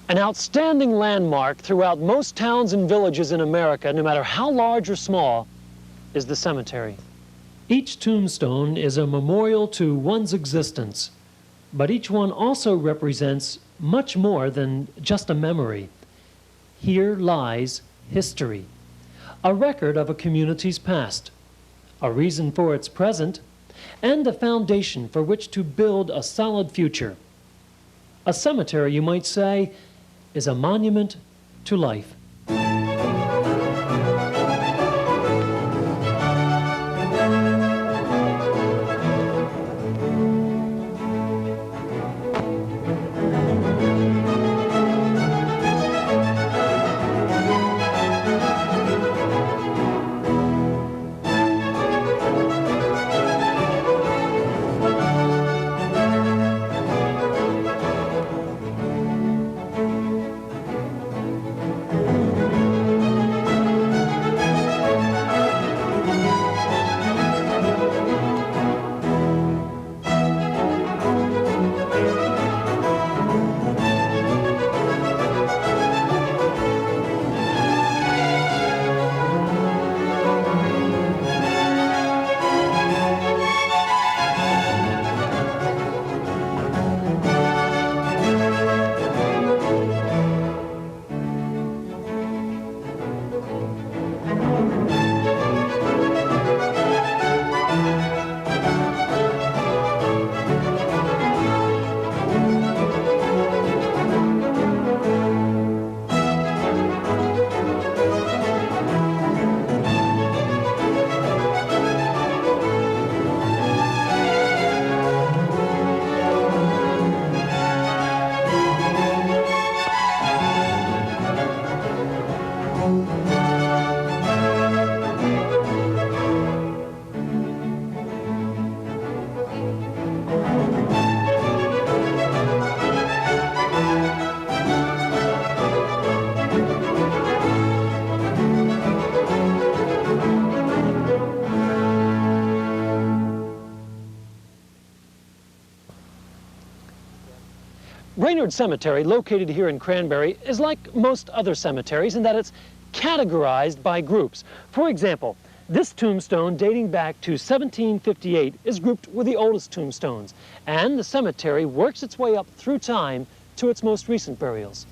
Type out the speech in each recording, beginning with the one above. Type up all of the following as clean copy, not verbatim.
An outstanding landmark throughout most towns and villages in America, no matter how large or small, is the cemetery. Each tombstone is a memorial to one's existence, but each one also represents much more than just a memory. Here lies history, a record of a community's past, a reason for its present, and a foundation for which to build a solid future. A cemetery, you might say, is a monument to life. Brainerd Cemetery, located here in Cranbury, is like most other cemeteries in that it's categorized by groups. For example, this tombstone dating back to 1758 is grouped with the oldest tombstones, and the cemetery works its way up through time to its most recent burials.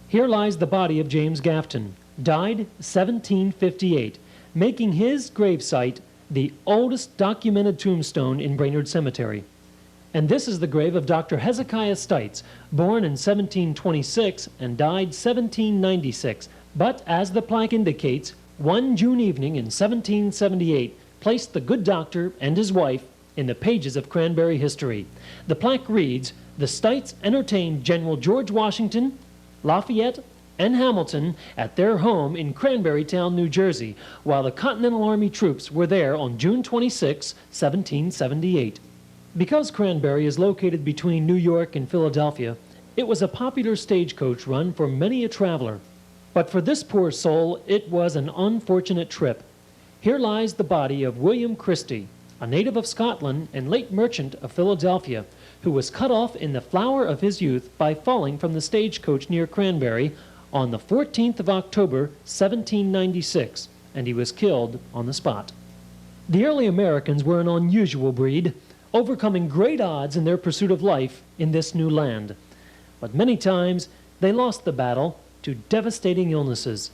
Here lies the body of James Gafton, died 1758, making his gravesite the oldest documented tombstone in Brainerd Cemetery. And this is the grave of Dr. Hezekiah Stites, born in 1726 and died 1796. But as the plaque indicates, one June evening in 1778 placed the good doctor and his wife in the pages of Cranbury history. The plaque reads, "The Stites entertained General George Washington, Lafayette, and Hamilton at their home in Cranberry Town, New Jersey, while the Continental Army troops were there on June 26, 1778. Because Cranbury is located between New York and Philadelphia, it was a popular stagecoach run for many a traveler. But for this poor soul, it was an unfortunate trip. Here lies the body of William Christie, a native of Scotland and late merchant of Philadelphia, who was cut off in the flower of his youth by falling from the stagecoach near Cranbury on the 14th of October, 1796, and he was killed on the spot. The early Americans were an unusual breed, overcoming great odds in their pursuit of life in this new land. But many times they lost the battle to devastating illnesses.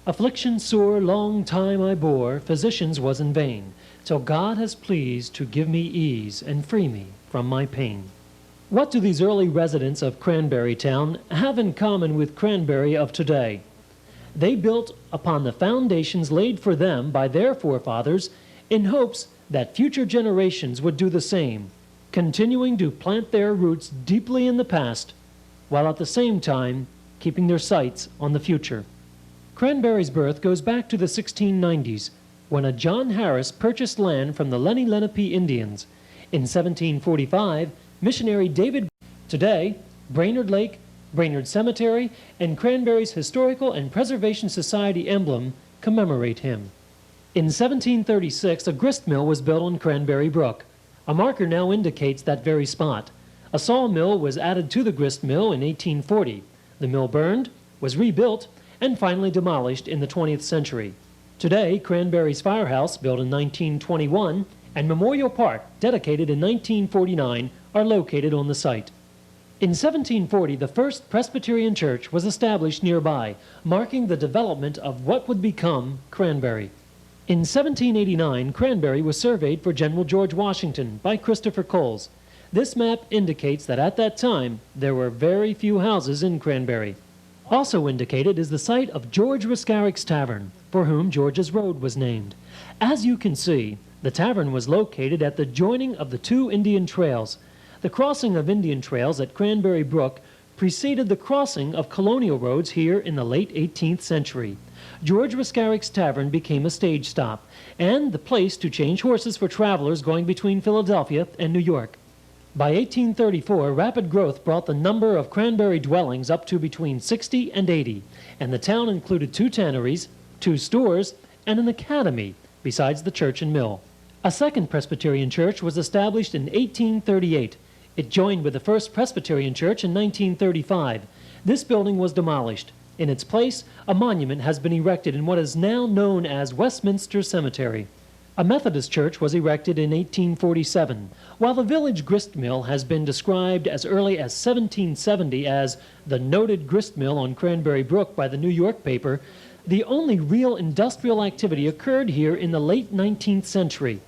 Affliction sore long time I bore, physicians was in vain, till God has pleased to give me ease and free me from my pain. What do these early residents of Cranberry Town have in common with Cranberry of today? They built upon the foundations laid for them by their forefathers in hopes that future generations would do the same, continuing to plant their roots deeply in the past, while at the same time keeping their sights on the future. Cranberry's birth goes back to the 1690s, when a John Harris purchased land from the Lenni Lenape Indians. In 1745, missionary David. Today, Brainerd Lake, Brainerd Cemetery, and Cranberry's Historical and Preservation Society emblem commemorate him. In 1736, a grist mill was built on Cranberry Brook. A marker now indicates that very spot. A sawmill was added to the grist mill in 1840. The mill burned, was rebuilt, and finally demolished in the 20th century. Today, Cranbury's firehouse, built in 1921, and Memorial Park, dedicated in 1949, are located on the site. In 1740, the first Presbyterian church was established nearby, marking the development of what would become Cranbury. In 1789, Cranbury was surveyed for General George Washington by Christopher Coles. This map indicates that at that time, there were very few houses in Cranbury. Also indicated is the site of George Riscaric's Tavern, for whom George's Road was named. As you can see, the tavern was located at the joining of the two Indian trails. The crossing of Indian trails at Cranbury Brook preceded the crossing of colonial roads here in the late 18th century. George Riscaric's Tavern became a stage stop and the place to change horses for travelers going between Philadelphia and New York. By 1834, rapid growth brought the number of Cranbury dwellings up to between 60 and 80, and the town included 2 tanneries, 2 stores, and an academy, besides the church and mill. A second Presbyterian church was established in 1838. It joined with the first Presbyterian church in 1935. This building was demolished. In its place, a monument has been erected in what is now known as Westminster Cemetery. A Methodist church was erected in 1847. While the village grist mill has been described as early as 1770 as the noted grist mill on Cranbury Brook by the New York paper, the only real industrial activity occurred here in the late 19th century.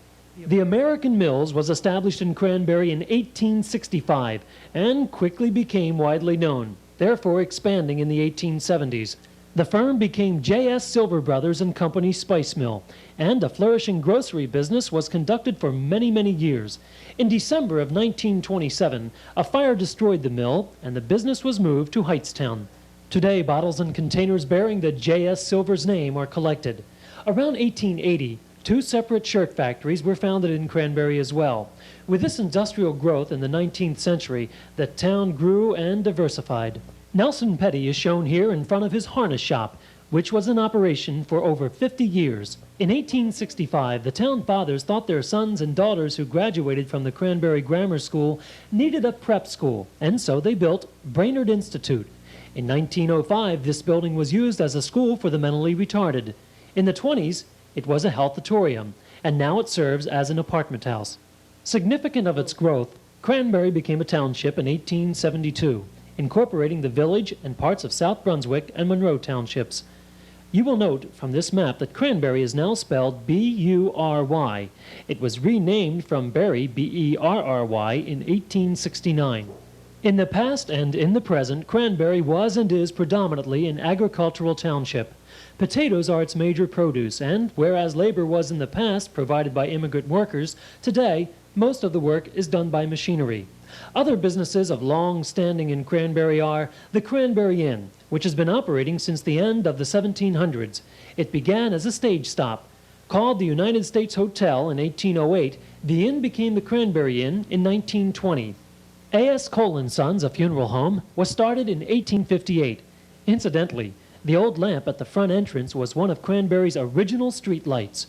The American Mills was established in Cranbury in 1865 and quickly became widely known, therefore expanding in the 1870s. The firm became J.S. Silver Brothers and Company Spice Mill, and a flourishing grocery business was conducted for many, many years. In December of 1927, a fire destroyed the mill, and the business was moved to Hightstown. Today, bottles and containers bearing the J.S. Silver's name are collected. Around 1880, 2 separate shirt factories were founded in Cranbury as well. With this industrial growth in the 19th century, the town grew and diversified. Nelson Petty is shown here in front of his harness shop, which was in operation for over 50 years. In 1865, the town fathers thought their sons and daughters who graduated from the Cranbury Grammar School needed a prep school, and so they built Brainerd Institute. In 1905, this building was used as a school for the mentally retarded. In the 20s, it was a healthatorium, and now it serves as an apartment house. Significant of its growth, Cranbury became a township in 1872, incorporating the village and parts of South Brunswick and Monroe townships. You will note from this map that Cranbury is now spelled B-U-R-Y. It was renamed from Berry, B-E-R-R-Y, in 1869. In the past and in the present, Cranbury was and is predominantly an agricultural township. Potatoes are its major produce, and whereas labor was in the past provided by immigrant workers, today most of the work is done by machinery. Other businesses of long standing in Cranbury are the Cranbury Inn, which has been operating since the end of the 1700s. It began as a stage stop. Called the United States Hotel in 1808, the inn became the Cranbury Inn in 1920. A.S. Cole & Sons, a funeral home, was started in 1858. Incidentally, the old lamp at the front entrance was one of Cranbury's original street lights.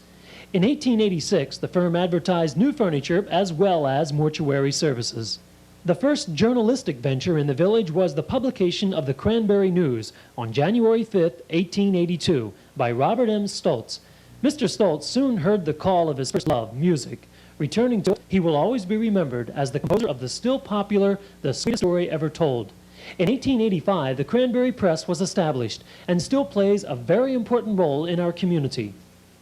In 1886, the firm advertised new furniture as well as mortuary services. The first journalistic venture in the village was the publication of the Cranbury News on January 5, 1882, by Robert M. Stoltz. Mr. Stoltz soon heard the call of his first love, music. Returning to it, he will always be remembered as the composer of the still popular The Sweetest Story Ever Told. In 1885, the Cranbury Press was established and still plays a very important role in our community.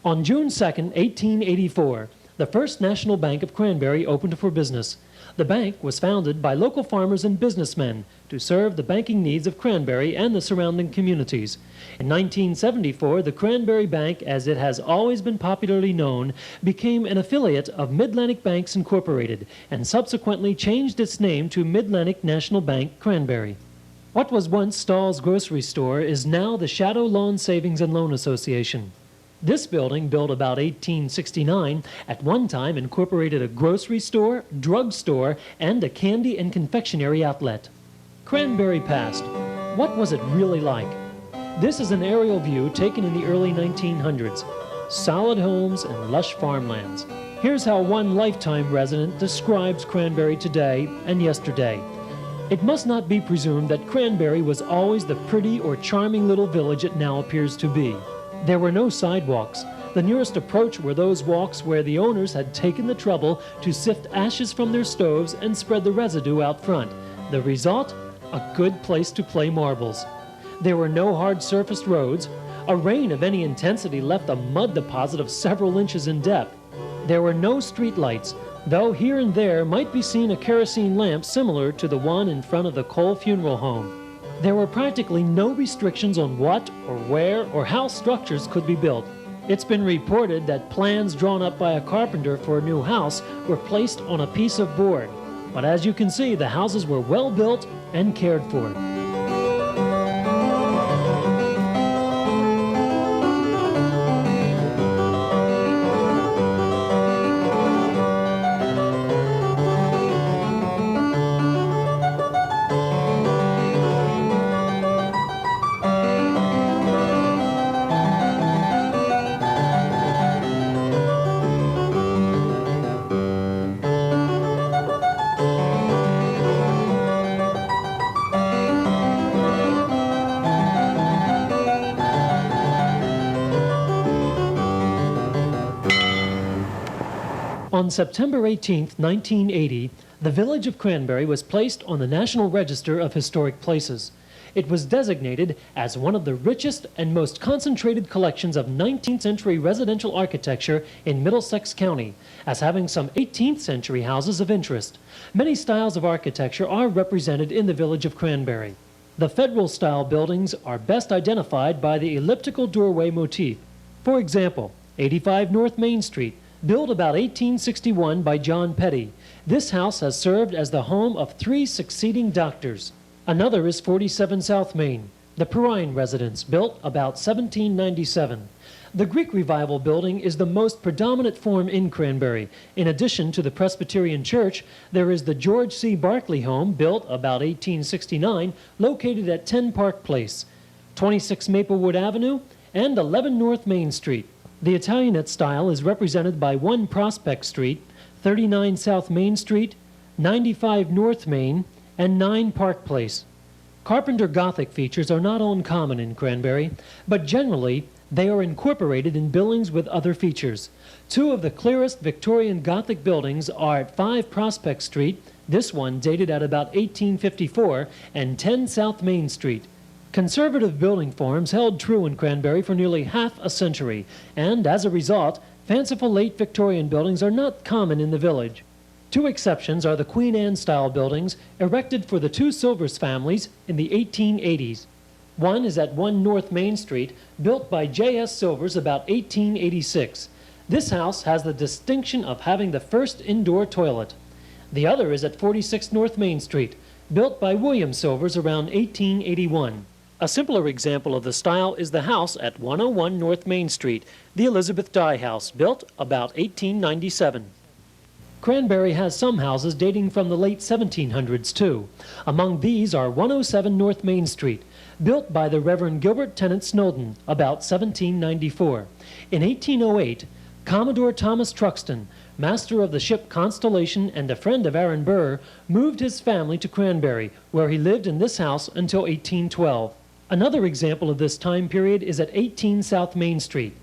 On June 2, 1884, the First National Bank of Cranbury opened for business. The bank was founded by local farmers and businessmen to serve the banking needs of Cranbury and the surrounding communities. In 1974, the Cranbury Bank, as it has always been popularly known, became an affiliate of Mid-Atlantic Banks Incorporated and subsequently changed its name to Mid-Atlantic National Bank, Cranbury. What was once Stahl's grocery store is now the Shadow Lawn Savings and Loan Association. This building, built about 1869, at one time incorporated a grocery store, drugstore, and a candy and confectionery outlet. Cranbury Past. What was it really like? This is an aerial view taken in the early 1900s. Solid homes and lush farmlands. Here's how one lifetime resident describes Cranbury today and yesterday. It must not be presumed that Cranbury was always the pretty or charming little village it now appears to be. There were no sidewalks. The nearest approach were those walks where the owners had taken the trouble to sift ashes from their stoves and spread the residue out front. The result? A good place to play marbles. There were no hard-surfaced roads. A rain of any intensity left a mud deposit of several inches in depth. There were no street lights, though here and there might be seen a kerosene lamp similar to the one in front of the Cole Funeral Home. There were practically no restrictions on what or where or how structures could be built. It's been reported that plans drawn up by a carpenter for a new house were placed on a piece of board. But as you can see, the houses were well built and cared for. On September 18, 1980, the village of Cranbury was placed on the National Register of Historic Places. It was designated as one of the richest and most concentrated collections of 19th century residential architecture in Middlesex County, as having some 18th century houses of interest. Many styles of architecture are represented in the village of Cranbury. The Federal-style buildings are best identified by the elliptical doorway motif. For example, 85 North Main Street, built about 1861 by John Petty. This house has served as the home of 3 succeeding doctors. Another is 47 South Main, the Perrine residence, built about 1797. The Greek Revival building is the most predominant form in Cranbury. In addition to the Presbyterian Church, there is the George C. Barclay home, built about 1869, located at 10 Park Place, 26 Maplewood Avenue, and 11 North Main Street. The Italianate style is represented by 1 Prospect Street, 39 South Main Street, 95 North Main, and 9 Park Place. Carpenter Gothic features are not uncommon in Cranbury, but generally they are incorporated in buildings with other features. 2 of the clearest Victorian Gothic buildings are at 5 Prospect Street, this one dated at about 1854, and 10 South Main Street. Conservative building forms held true in Cranbury for nearly half a century, and as a result, fanciful late Victorian buildings are not common in the village. 2 exceptions are the Queen Anne-style buildings erected for the 2 Silvers families in the 1880s. One is at 1 North Main Street, built by J.S. Silvers about 1886. This house has the distinction of having the first indoor toilet. The other is at 46 North Main Street, built by William Silvers around 1881. A simpler example of the style is the house at 101 North Main Street, the Elizabeth Dye House, built about 1897. Cranbury has some houses dating from the late 1700s, too. Among these are 107 North Main Street, built by the Reverend Gilbert Tennant Snowden, about 1794. In 1808, Commodore Thomas Truxton, master of the ship Constellation and a friend of Aaron Burr, moved his family to Cranbury, where he lived in this house until 1812. Another example of this time period is at 18 South Main Street,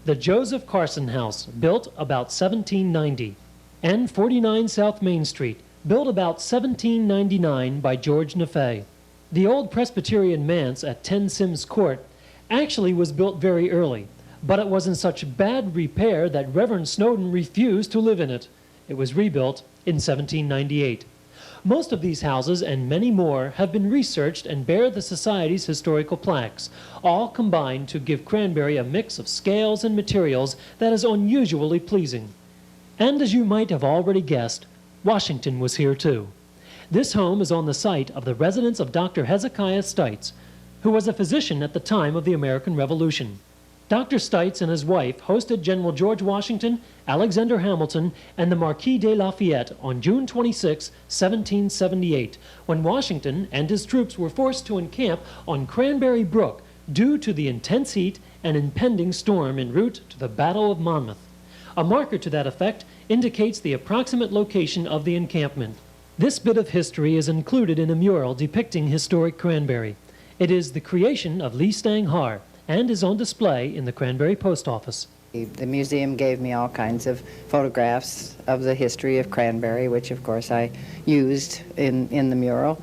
the Joseph Carson House, built about 1790, and 49 South Main Street, built about 1799 by George Nefay. The old Presbyterian manse at 10 Sims Court actually was built very early, but it was in such bad repair that Reverend Snowden refused to live in it. It was rebuilt in 1798. Most of these houses and many more have been researched and bear the Society's historical plaques, all combined to give Cranbury a mix of scales and materials that is unusually pleasing. And as you might have already guessed, Washington was here too. This home is on the site of the residence of Dr. Hezekiah Stites, who was a physician at the time of the American Revolution. Dr. Stites and his wife hosted General George Washington, Alexander Hamilton, and the Marquis de Lafayette on June 26, 1778, when Washington and his troops were forced to encamp on Cranberry Brook due to the intense heat and impending storm en route to the Battle of Monmouth. A marker to that effect indicates the approximate location of the encampment. This bit of history is included in a mural depicting historic Cranberry. It is the creation of Lee Stang Har and is on display in the Cranberry Post Office. The museum gave me all kinds of photographs of the history of Cranberry, which of course I used in the mural.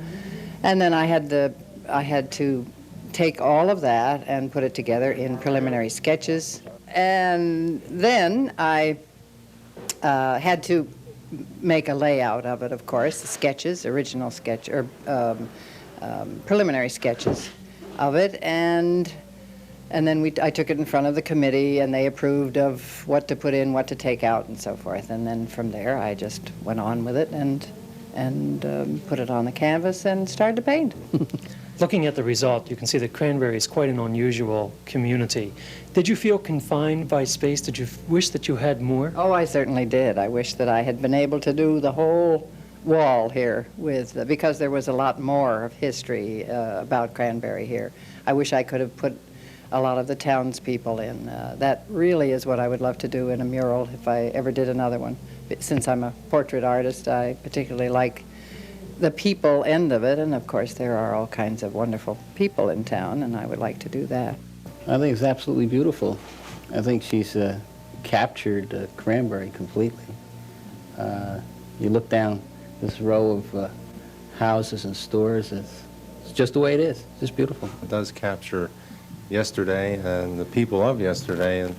And then I had to take all of that and put it together in preliminary sketches. And then I had to make a layout of it, of course, the sketches, original sketch, or preliminary sketches of it, and then I took it in front of the committee, and they approved of what to put in, what to take out, and so forth. And then from there, I just went on with it and put it on the canvas and started to paint. Looking at the result, you can see that Cranberry is quite an unusual community. Did you feel confined by space? Did you wish that you had more? Oh, I certainly did. I wish that I had been able to do the whole wall here with, because there was a lot more of history about Cranberry here. I wish I could have put a lot of the townspeople in. That really is what I would love to do in a mural if I ever did another one. Since I'm a portrait artist, I particularly like the people end of it, and of course there are all kinds of wonderful people in town, and I would like to do that. I think it's absolutely beautiful. I think she's captured Cranberry completely. You look down this row of houses and stores, it's just the way it is. It's just beautiful. It does capture yesterday and the people of yesterday, and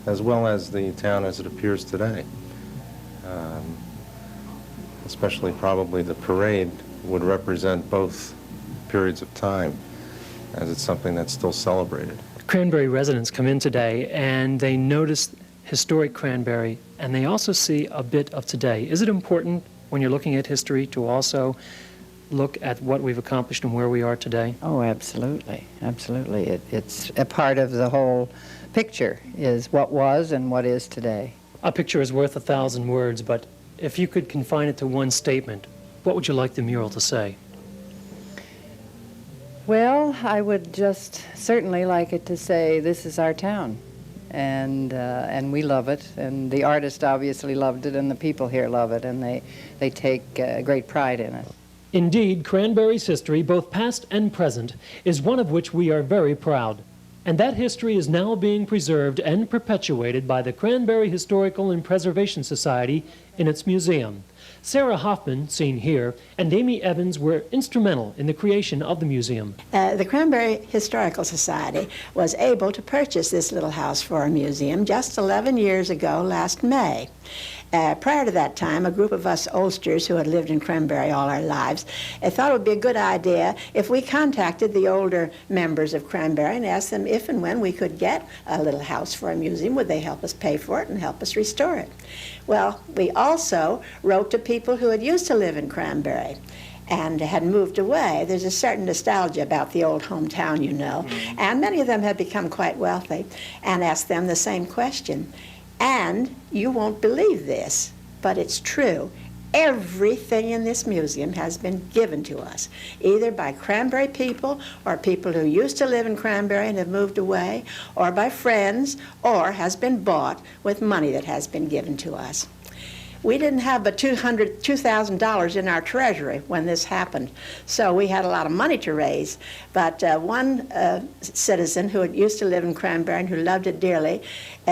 as well as the town as it appears today. Especially probably the parade would represent both periods of time, as it's something that's still celebrated. Cranberry residents come in today and they notice historic Cranberry, and they also see a bit of today. Is it important when you're looking at history to also look at what we've accomplished and where we are today? Oh, absolutely, absolutely. It's a part of the whole picture, is what was and what is today. A picture is worth 1,000 words, but if you could confine it to one statement, what would you like the mural to say? Well, I would just certainly like it to say, this is our town, and we love it, and the artist obviously loved it, and the people here love it, and they take great pride in it. Indeed, Cranberry's history, both past and present, is one of which we are very proud. And that history is now being preserved and perpetuated by the Cranberry Historical and Preservation Society in its museum. Sarah Hoffman, seen here, and Amy Evans were instrumental in the creation of the museum. The Cranberry Historical Society was able to purchase this little house for a museum just 11 years ago last May. Prior to that time, a group of us oldsters who had lived in Cranberry all our lives thought it would be a good idea if we contacted the older members of Cranberry and asked them if and when we could get a little house for a museum. Would they help us pay for it and help us restore it? Well, we also wrote to people who had used to live in Cranberry and had moved away. There's a certain nostalgia about the old hometown, you know, and many of them had become quite wealthy, and asked them the same question. And you won't believe this, but it's true. Everything in this museum has been given to us, either by Cranberry people or people who used to live in Cranberry and have moved away, or by friends, or has been bought with money that has been given to us. We didn't have but $2,000 in our treasury when this happened, so we had a lot of money to raise. But one citizen who used to live in Cranberry and who loved it dearly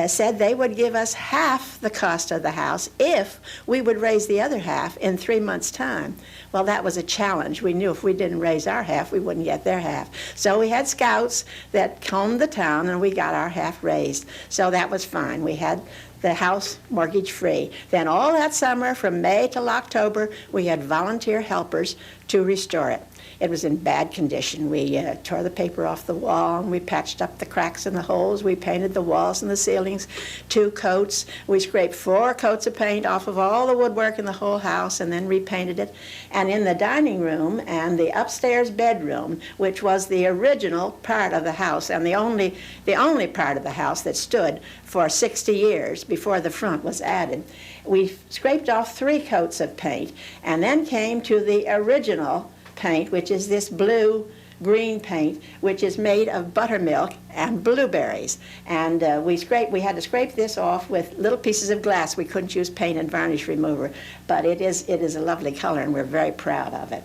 said they would give us half the cost of the house if we would raise the other half in 3 months' time. Well, that was a challenge. We knew if we didn't raise our half, we wouldn't get their half. So we had scouts that combed the town, and we got our half raised. So that was fine. We had the house mortgage-free. Then all that summer, from May till October, we had volunteer helpers to restore it. It was in bad condition. We tore the paper off the wall, and we patched up the cracks and the holes. We painted the walls and the ceilings 2 coats. We scraped 4 coats of paint off of all the woodwork in the whole house and then repainted it. And in the dining room and the upstairs bedroom, which was the original part of the house and the only part of the house that stood for 60 years before the front was added, we scraped off 3 coats of paint and then came to the original paint, which is this blue green paint, which is made of buttermilk and blueberries. And we had to scrape this off with little pieces of glass. We couldn't use paint and varnish remover, but it is a lovely color, and we're very proud of it.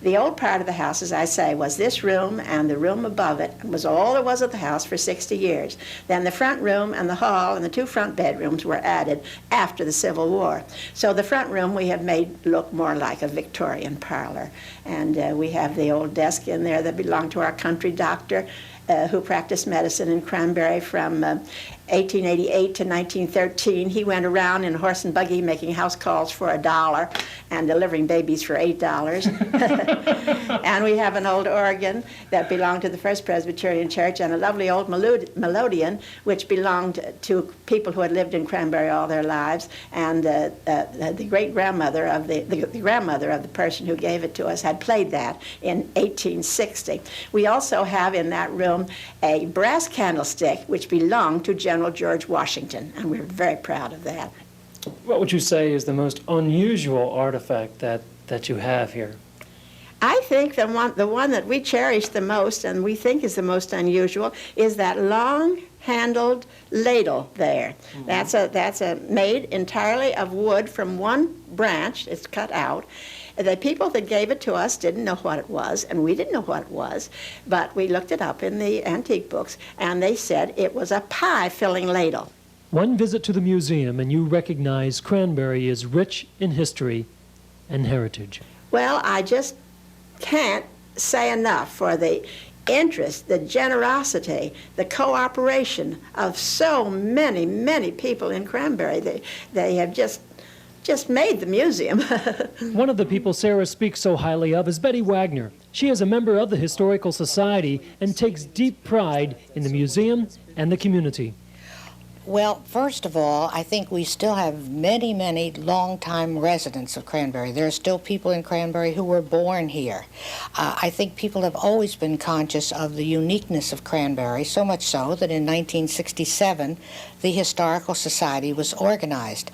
The old part of the house, as I say, was this room and the room above it. It was all there was of the house for 60 years. Then the front room and the hall and the 2 front bedrooms were added after the Civil War. So the front room we have made look more like a Victorian parlor. And we have the old desk in there that belonged to our country doctor, who practiced medicine in Cranbury from 1888 to 1913. He went around in a horse and buggy making house calls for $1 and delivering babies for $8. And we have an old organ that belonged to the First Presbyterian Church, and a lovely old melodeon which belonged to people who had lived in Cranbury all their lives. And the great-grandmother of the grandmother of the person who gave it to us had played that in 1860. We also have in that room a brass candlestick which belonged to General George Washington, and we're very proud of that. What would you say is the most unusual artifact that you have here? I think the one that we cherish the most and we think is the most unusual is that long-handled ladle there. Mm-hmm. That's made entirely of wood from one branch. It's cut out. The people that gave it to us didn't know what it was, and we didn't know what it was, but we looked it up in the antique books, and they said it was a pie-filling ladle. One visit to the museum, and you recognize Cranbury is rich in history and heritage. Well, I just can't say enough for the interest, the generosity, the cooperation of so many, many people in Cranbury. They have just made the museum. One of the people Sarah speaks so highly of is Betty Wagner. She is a member of the Historical Society and takes deep pride in the museum and the community. Well, first of all, I think we still have many, many long-time residents of Cranbury. There are still people in Cranbury who were born here. I think people have always been conscious of the uniqueness of Cranbury, so much so that in 1967, the Historical Society was organized.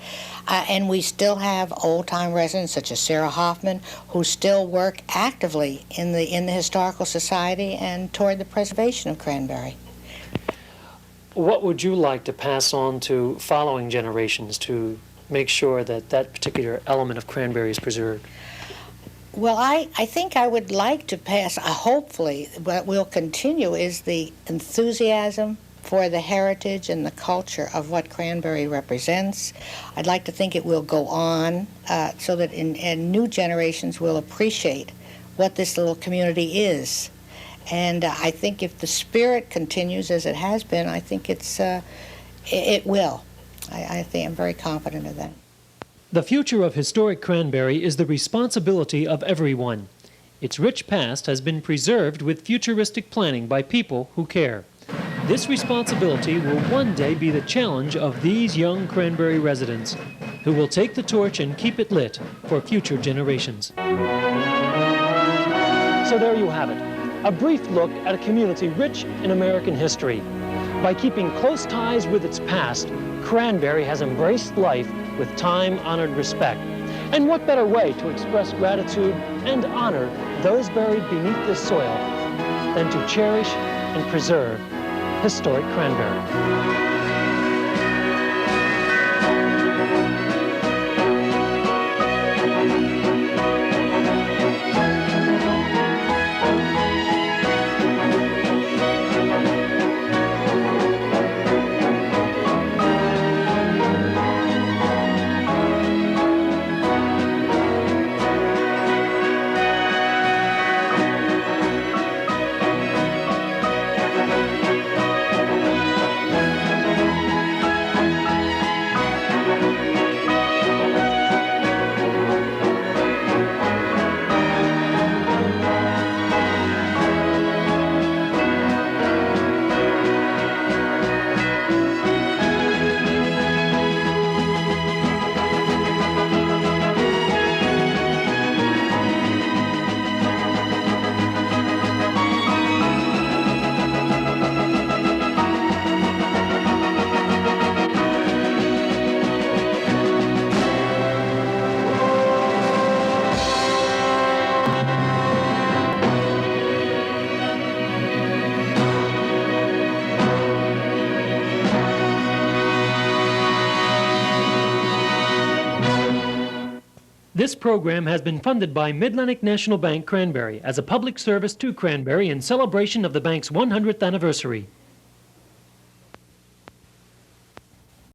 And we still have old-time residents such as Sarah Hoffman who still work actively in the Historical Society and toward the preservation of Cranbury. What would you like to pass on to following generations to make sure that that particular element of Cranbury is preserved? Well, I think I would like to pass, hopefully, what will continue is the enthusiasm for the heritage and the culture of what Cranbury represents. I'd like to think it will go on so that in new generations will appreciate what this little community is. And I think if the spirit continues as it has been, I think it will. I think I'm very confident of that. The future of historic Cranbury is the responsibility of everyone. Its rich past has been preserved with futuristic planning by people who care. This responsibility will one day be the challenge of these young Cranbury residents, who will take the torch and keep it lit for future generations. So there you have it. A brief look at a community rich in American history. By keeping close ties with its past, Cranbury has embraced life with time-honored respect. And what better way to express gratitude and honor those buried beneath this soil than to cherish and preserve historic Cranbury. This program has been funded by Mid-Atlantic National Bank, Cranberry, as a public service to Cranberry in celebration of the bank's 100th anniversary.